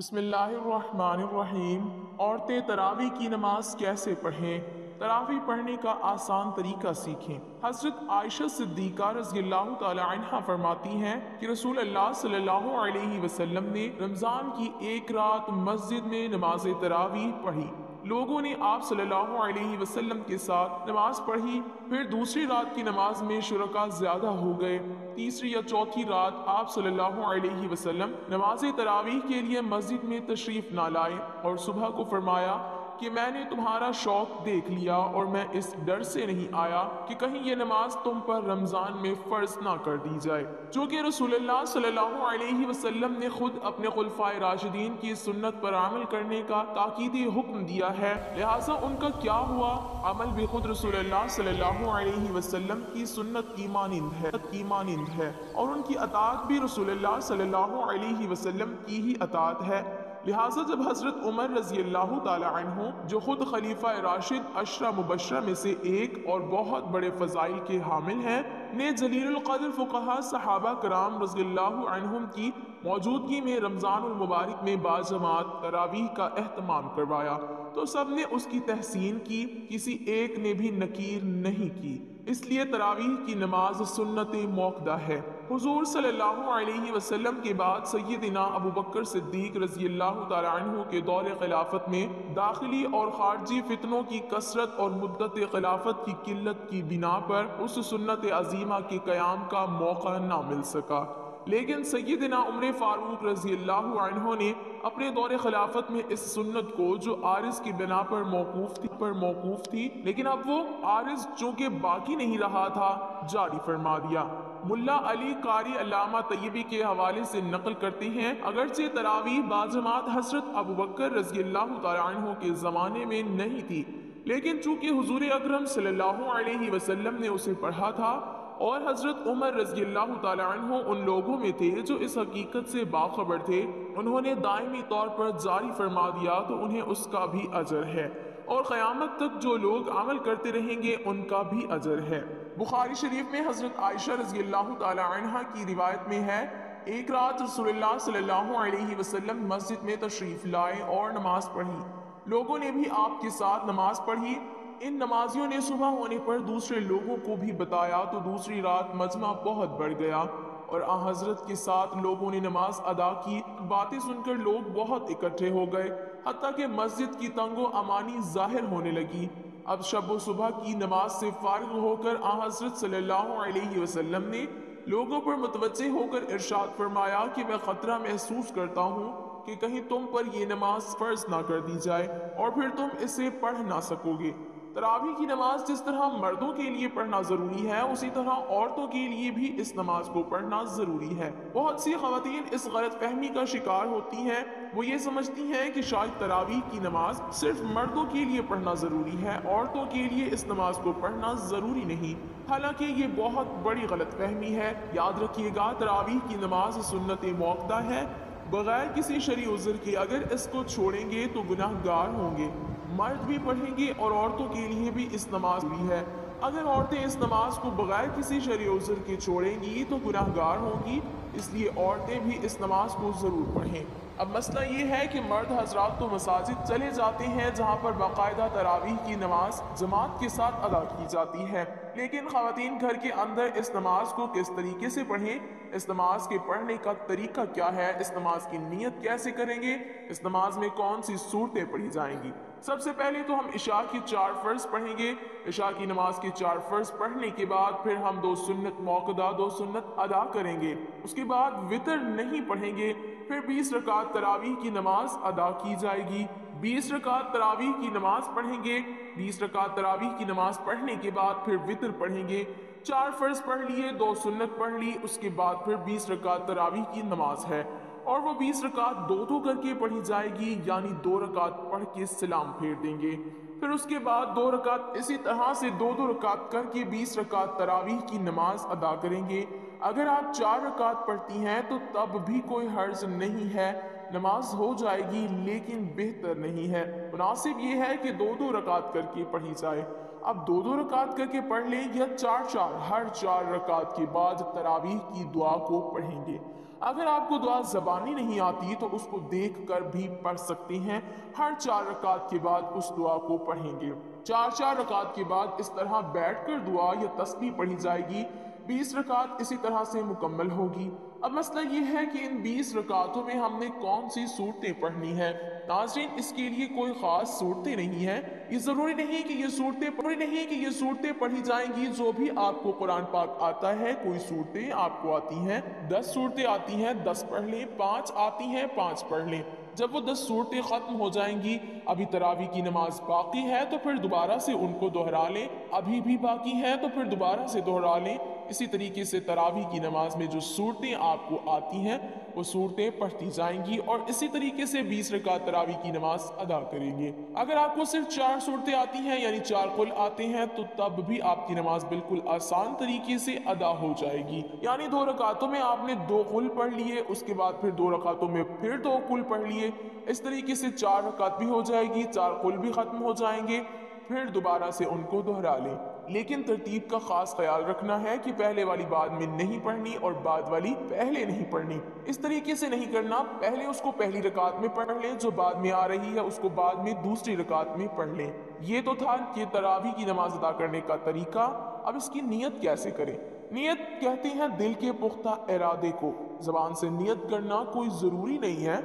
بسم اللہ الرحمن الرحیم۔ عورتیں تراویح کی نماز کیسے پڑھیں؟ تراویح پڑھنے کا آسان طریقہ سیکھیں۔ حضرت عائشہ صدیقہ رضی اللہ تعالی عنہا فرماتی ہیں کہ رسول اللہ صلی اللہ علیہ وسلم نے رمضان کی ایک رات مسجد میں نماز تراویح پڑھی۔ لوگوں نے آپ صلی اللہ علیہ وسلم کے ساتھ نماز پڑھی، پھر دوسری رات کی نماز میں شرکاء زیادہ ہو گئے۔ تیسری یا چوتھی رات آپ صلی اللہ علیہ وسلم نماز تراویح کے لیے مسجد میں تشریف نہ لائے اور صبح کو فرمایا کہ میں نے تمہارا شوق دیکھ لیا اور میں اس ڈر سے نہیں آیا کہ کہیں یہ نماز تم پر رمضان میں فرض نہ کر دی جائے، جو کہ رسول اللہ صلی اللہ علیہ وسلم نے خود اپنے خلفائے راشدین کی سنت پر عمل کرنے کا تاکیدی حکم دیا ہے۔ لہٰذا ان کا کیا ہوا؟ عمل بھی خود رسول اللہ صلی اللہ علیہ وسلم کی سنت کی مانند ہے اور ان کی اطاعت بھی رسول اللہ صلی اللہ علیہ وسلم کی ہی اطاعت ہے۔ لہٰذا جب حضرت عمر رضی اللہ تعالی عنہ، جو خود خلیفہ راشد عشرہ مبشرہ میں سے ایک اور بہت بڑے فضائل کے حامل ہیں، نے جلیل القدر فقہاء صحابہ کرام رضی اللہ عنہم کی موجودگی میں رمضان المبارک میں باجماعت تراویح کا اہتمام کروایا تو سب نے اس کی تحسین کی، کسی ایک نے بھی نکیر نہیں کی۔ اس لیے تراویح کی نماز سنت موقدہ ہے۔ حضور صلی اللہ علیہ وسلم کے بعد سیدنا ابو بکر صدیق رضی اللہ تعالی عنہ کے دور خلافت میں داخلی اور خارجی فتنوں کی کثرت اور مدت خلافت کی قلت کی بنا پر اس سنت عظیمہ کے قیام کا موقع نہ مل سکا، لیکن سیدنا عمر فاروق رضی اللہ عنہ نے اپنے دور خلافت میں اس سنت کو، جو عارض کی بنا پر موقوف تھی لیکن اب وہ عارض چونکہ باقی نہیں رہا تھا، جاری فرما دیا۔ ملا علی قاری علامہ طیبی کے حوالے سے نقل کرتے ہیں، اگرچہ تراویح باجماعت حضرت ابو بکر رضی اللہ تعالی عنہ کے زمانے میں نہیں تھی، لیکن چونکہ حضور اکرم صلی اللہ علیہ وسلم نے اسے پڑھا تھا اور حضرت عمر رضی اللہ تعالی عنہ ان لوگوں میں تھے جو اس حقیقت سے باخبر تھے، انہوں نے دائمی طور پر جاری فرما دیا تو انہیں اس کا بھی اجر ہے، اور قیامت تک جو لوگ عمل کرتے رہیں گے ان کا بھی اجر ہے۔ بخاری شریف میں حضرت عائشہ رضی اللہ تعالی عنہا کی روایت میں ہے، ایک رات رسول اللہ صلی اللہ علیہ وسلم مسجد میں تشریف لائے اور نماز پڑھی، لوگوں نے بھی آپ کے ساتھ نماز پڑھی۔ ان نمازیوں نے صبح ہونے پر دوسرے لوگوں کو بھی بتایا تو دوسری رات مجمع بہت بڑھ گیا اور آن حضرت کے ساتھ لوگوں نے نماز ادا کی۔ باتیں سن کر لوگ بہت اکٹھے ہو گئے، حتیٰ کہ مسجد کی تنگ و امانی ظاہر ہونے لگی۔ اب شب و صبح کی نماز سے فارغ ہو کر آن حضرت صلی اللہ علیہ وسلم نے لوگوں پر متوجہ ہو کر ارشاد فرمایا کہ میں خطرہ محسوس کرتا ہوں کہ کہیں تم پر یہ نماز فرض نہ کر دی جائے اور پھر تم اسے پڑھ نہ سکو گے۔ تراویح کی نماز جس طرح مردوں کے لیے پڑھنا ضروری ہے، اسی طرح عورتوں کے لیے بھی اس نماز کو پڑھنا ضروری ہے۔ بہت سی خواتین اس غلط فہمی کا شکار ہوتی ہیں، وہ یہ سمجھتی ہیں کہ شاید تراویح کی نماز صرف مردوں کے لیے پڑھنا ضروری ہے، عورتوں کے لیے اس نماز کو پڑھنا ضروری نہیں، حالانکہ یہ بہت بڑی غلط فہمی ہے۔ یاد رکھیے گا، تراویح کی نماز سنت موقدہ ہے، بغیر کسی شرعی عذر کے اگر اس کو چھوڑیں گے تو گناہ گار ہوں گے۔ مرد بھی پڑھیں گے اور عورتوں کے لیے بھی اس نماز بھی ہے۔ اگر عورتیں اس نماز کو بغیر کسی شرعی عذر کے چھوڑیں گی تو گناہ گار ہوں گی، اس لیے عورتیں بھی اس نماز کو ضرور پڑھیں۔ اب مسئلہ یہ ہے کہ مرد حضرات تو مساجد چلے جاتے ہیں جہاں پر باقاعدہ تراویح کی نماز جماعت کے ساتھ ادا کی جاتی ہے، لیکن خواتین گھر کے اندر اس نماز کو کس طریقے سے پڑھیں، اس نماز کے پڑھنے کا طریقہ کیا ہے، اس نماز کی نیت کیسے کریں گے، اس نماز میں کون سی صورتیں پڑھی جائیں گی۔ سب سے پہلے تو ہم عشاء کی 4 فرض پڑھیں گے۔ عشاء کی نماز کی 4 فرض پڑھنے کے بعد پھر ہم 2 سنت موقدہ 2 سنت ادا کریں گے، اس کے بعد وتر نہیں پڑھیں گے، پھر 20 رکعت تراویح کی نماز ادا کی جائے گی۔ 20 رکعت تراویح کی نماز پڑھیں گے، 20 رکعت تراویح کی نماز پڑھنے کے بعد پھر وتر پڑھیں گے۔ 4 فرض پڑھ لیے، 2 سنت پڑھ لی، اس کے بعد پھر 20 رکعت تراویح کی نماز ہے، اور وہ 20 رکعت 2 کر کے پڑھی جائے گی، یعنی 2 رکعت پڑھ کے سلام پھیر دیں گے۔ پھر اس کے بعد 2 رکعت اسی طرح سے 2 رکعت کر کے 20 رکعت تراویح کی نماز ادا کریں گے۔ اگر آپ 4 رکعت پڑھتی ہیں تو تب بھی کوئی حرج نہیں ہے، نماز ہو جائے گی، لیکن بہتر نہیں ہے، مناسب یہ ہے کہ 2 رکعت کر کے پڑھی جائے۔ اب 2 رکعت کر کے پڑھ لیں یا 4 ہر 4 رکعت کے بعد تراویح کی دعا کو پڑھیں گے۔ اگر آپ کو دعا زبانی نہیں آتی تو اس کو دیکھ کر بھی پڑھ سکتے ہیں۔ ہر 4 رکعت کے بعد اس دعا کو پڑھیں گے۔ 4 رکعت کے بعد اس طرح بیٹھ کر دعا یا تسبیح پڑھی جائے گی۔ 20 رکعت اسی طرح سے مکمل ہوگی۔ اب مسئلہ یہ ہے کہ ان 20 رکعتوں میں ہم نے کون سی صورتیں پڑھنی ہیں۔ ناظرین، اس کے لیے کوئی خاص صورتیں نہیں ہیں۔ یہ ضروری نہیں کہ یہ صورتیں پڑھی جائیں گی جو بھی آپ کو قرآن پاک آتا ہے۔ کوئی صورتیں آپ کو آتی ہیں، 10 صورتیں آتی ہیں، 10 پڑھ لیں، 5 آتی ہیں، 5 پڑھ لیں۔ جب وہ 10 صورتیں ختم ہو جائیں گی، ابھی تراویح کی نماز باقی ہے تو پھر دوبارہ سے ان کو دہرا لیں، ابھی بھی باقی ہے تو پھر دوبارہ سے دہرا لیں۔ اسی طریقے سے تراویح کی نماز میں جو صورتیں آپ کو آتی ہیں وہ صورتیں پڑھتی جائیں گی اور اسی طریقے سے 20 رکعت تراویح کی نماز ادا کریں گے۔ اگر آپ کو صرف 4 صورتیں آتی ہیں یعنی 4 قل آتے ہیں تو تب بھی آپ کی نماز بالکل آسان طریقے سے ادا ہو جائے گی۔ یعنی 2 رکعتوں میں آپ نے 2 قل پڑھ لیے، اس کے بعد پھر 2 رکعتوں میں پھر 2 قل پڑھ لیے، اس طریقے سے 4 رکعت بھی ہو جائے گی، 4 قل بھی ختم ہو جائیں گے، پھر دوبارہ سے ان کو دہرا لیں۔ لیکن ترتیب کا خاص خیال رکھنا ہے کہ پہلے والی بعد میں نہیں پڑھنی اور بعد والی پہلے نہیں پڑھنی۔ اس طریقے سے نہیں کرنا، پہلے اس کو پہلی رکعت میں پڑھ لیں، جو بعد میں آ رہی ہے اس کو بعد میں دوسری رکعت میں پڑھ لیں۔ یہ تو تھا کہ تراویح کی نماز ادا کرنے کا طریقہ۔ اب اس کی نیت کیسے کریں؟ نیت کہتے ہیں دل کے پختہ ارادے کو۔ زبان سے نیت کرنا کوئی ضروری نہیں ہے،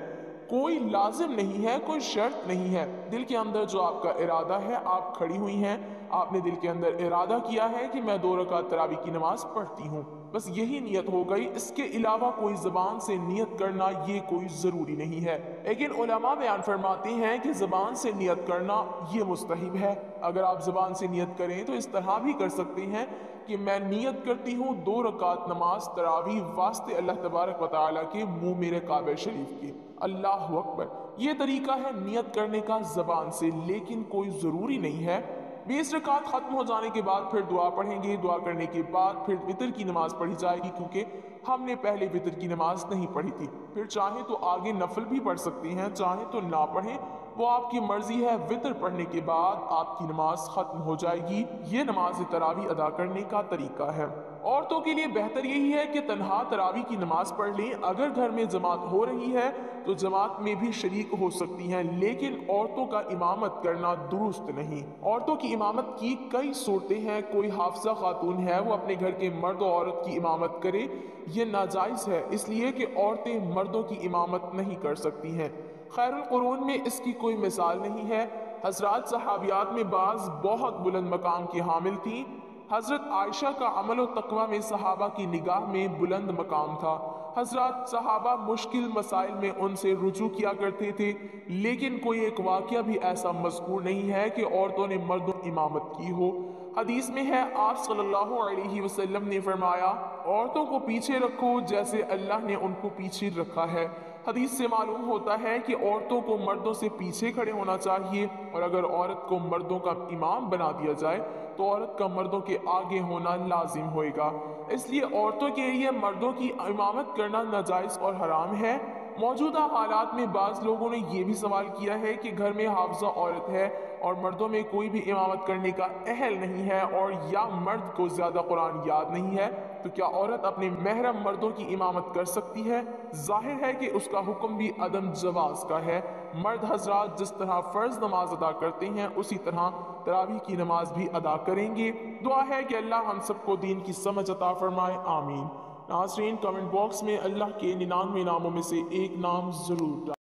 کوئی لازم نہیں ہے، کوئی شرط نہیں ہے۔ دل کے اندر جو آپ کا ارادہ ہے، آپ کھڑی ہوئی ہیں، آپ نے دل کے اندر ارادہ کیا ہے کہ میں 2 رکعت تراویح کی نماز پڑھتی ہوں، بس یہی نیت ہو گئی۔ اس کے علاوہ کوئی زبان سے نیت کرنا یہ کوئی ضروری نہیں ہے۔ لیکن علماء بیان فرماتے ہیں کہ زبان سے نیت کرنا یہ مستحب ہے۔ اگر آپ زبان سے نیت کریں تو اس طرح بھی کر سکتے ہیں کہ میں نیت کرتی ہوں 2 رکعت نماز تراویح واسطے اللہ تبارک و تعالیٰ کے منہ میرے کعبہ شریف کے، اللہ اکبر۔ یہ طریقہ ہے نیت کرنے کا زبان سے، لیکن کوئی ضروری نہیں ہے۔ 20 رکعت ختم ہو جانے کے بعد پھر دعا پڑھیں گے، دعا کرنے کے بعد پھر وتر کی نماز پڑھی جائے گی، کیونکہ ہم نے پہلے وتر کی نماز نہیں پڑھی تھی۔ پھر چاہیں تو آگے نفل بھی پڑھ سکتے ہیں، چاہیں تو نہ پڑھیں، وہ آپ کی مرضی ہے۔ وتر پڑھنے کے بعد آپ کی نماز ختم ہو جائے گی۔ یہ نماز تراویح ادا کرنے کا طریقہ ہے۔ عورتوں کے لیے بہتر یہی ہے کہ تنہا تراویح کی نماز پڑھ لیں۔ اگر گھر میں جماعت ہو رہی ہے تو جماعت میں بھی شریک ہو سکتی ہیں، لیکن عورتوں کا امامت کرنا درست نہیں۔ عورتوں کی امامت کی کئی صورتیں ہیں۔ کوئی حافظہ خاتون ہے، وہ اپنے گھر کے مرد و عورت کی امامت کرے، یہ ناجائز ہے، اس لیے کہ عورتیں مردوں کی امامت نہیں کر سکتی ہیں۔ خیر القرون میں اس کی کوئی مثال نہیں ہے۔ حضرات صحابیات میں بعض بہت بلند مقام کی حامل تھیں۔ حضرت عائشہ کا عمل و تقوی میں صحابہ کی نگاہ میں بلند مقام تھا۔ حضرات صحابہ مشکل مسائل میں ان سے رجوع کیا کرتے تھے، لیکن کوئی ایک واقعہ بھی ایسا مذکور نہیں ہے کہ عورتوں نے مردوں کی امامت کی ہو۔ حدیث میں ہے، آپ صلی اللہ علیہ وسلم نے فرمایا، عورتوں کو پیچھے رکھو جیسے اللہ نے ان کو پیچھے رکھا ہے۔ حدیث سے معلوم ہوتا ہے کہ عورتوں کو مردوں سے پیچھے کھڑے ہونا چاہیے، اور اگر عورت کو مردوں کا امام بنا دیا جائے تو عورت کا مردوں کے آگے ہونا لازم ہوئے گا۔ اس لیے عورتوں کے لیے مردوں کی امامت کرنا ناجائز اور حرام ہے۔ موجودہ حالات میں بعض لوگوں نے یہ بھی سوال کیا ہے کہ گھر میں حافظہ عورت ہے اور مردوں میں کوئی بھی امامت کرنے کا اہل نہیں ہے، اور یا مرد کو زیادہ قرآن یاد نہیں ہے، تو کیا عورت اپنے محرم مردوں کی امامت کر سکتی ہے؟ ظاہر ہے کہ اس کا حکم بھی عدم جواز کا ہے۔ مرد حضرات جس طرح فرض نماز ادا کرتے ہیں اسی طرح تراویح کی نماز بھی ادا کریں گے۔ دعا ہے کہ اللہ ہم سب کو دین کی سمجھ عطا فرمائے، آمین۔ ناظرین، کمنٹ باکس میں اللہ کے 99 ناموں میں سے ایک نام ضرور